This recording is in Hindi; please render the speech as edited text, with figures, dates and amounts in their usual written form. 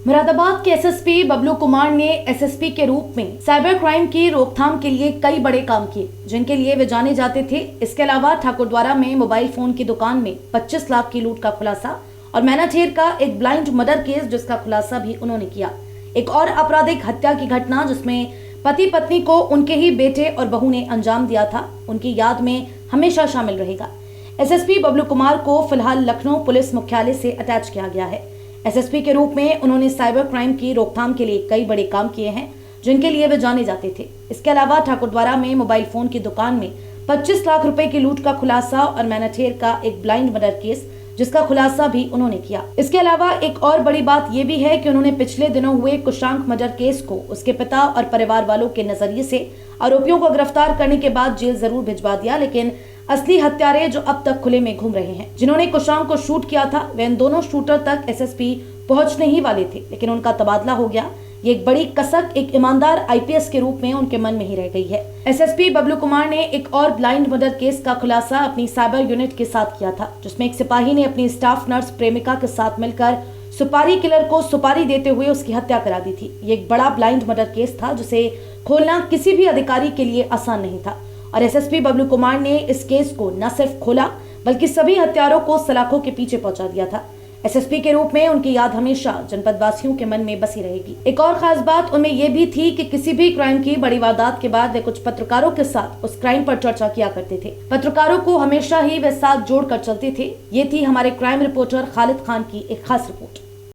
मुरादाबाद के एसएसपी बबलू कुमार ने एसएसपी के रूप में साइबर क्राइम की रोकथाम के लिए कई बड़े काम किए, जिनके लिए वे जाने जाते थे। इसके अलावा ठाकुरद्वारा में मोबाइल फोन की दुकान में 25 लाख की लूट का खुलासा और मैनाठेर का एक ब्लाइंड मर्डर केस जिसका खुलासा भी उन्होंने किया। एक और आपराधिक हत्या की घटना जिसमें पति पत्नी को उनके ही बेटे और बहू ने अंजाम दिया था, उनकी याद में हमेशा शामिल रहेगा। एसएसपी बबलू कुमार को फिलहाल लखनऊ पुलिस मुख्यालय से अटैच किया गया है। एसएसपी के रूप में उन्होंने साइबर क्राइम की रोकथाम के लिए कई बड़े काम किए हैं, जिनके लिए वे जाने जाते थे। इसके अलावा ठाकुरद्वारा में मोबाइल फोन की दुकान में 25 लाख रुपए की लूट का खुलासा और मैनाठेर का एक ब्लाइंड मर्डर केस जिसका खुलासा भी उन्होंने किया। इसके अलावा एक और बड़ी बात यह भी है कि उन्होंने पिछले दिनों हुए कुशांक मर्डर केस को उसके पिता और परिवार वालों के नजरिए से आरोपियों को गिरफ्तार करने के बाद जेल जरूर भिजवा दिया, लेकिन असली हत्यारे जो अब तक खुले में घूम रहे हैं, जिन्होंने कुशांक को शूट किया था, वे इन दोनों शूटर तक एसएसपी पहुंचने ही वाले थे, लेकिन उनका तबादला हो गया। ये एक बड़ी कसक एक ईमानदार आईपीएस के रूप में उनके मन में ही रह गई है। एसएसपी बबलू कुमार ने एक और ब्लाइंड मर्डर केस का खुलासा अपनी साइबर यूनिट के साथ किया था, जिसमें एक सिपाही ने अपनी स्टाफ नर्स प्रेमिका के साथ मिलकर सुपारी किलर को सुपारी देते हुए उसकी हत्या करा दी थी। ये एक बड़ा ब्लाइंड मर्डर केस था जिसे खोलना किसी भी अधिकारी के लिए आसान नहीं था और एसएसपी बबलू कुमार ने इस केस को न सिर्फ खोला बल्कि सभी हत्यारों को सलाखों के पीछे पहुंचा दिया था। एसएसपी के रूप में उनकी याद हमेशा जनपद वासियों के मन में बसी रहेगी। एक और खास बात उनमें यह भी थी कि किसी भी क्राइम की बड़ी वारदात के बाद वे कुछ पत्रकारों के साथ उस क्राइम पर चर्चा किया करते थे। पत्रकारों को हमेशा ही वे साथ जोड़कर चलते थे। ये थी हमारे क्राइम रिपोर्टर खालिद खान की एक खास रिपोर्ट।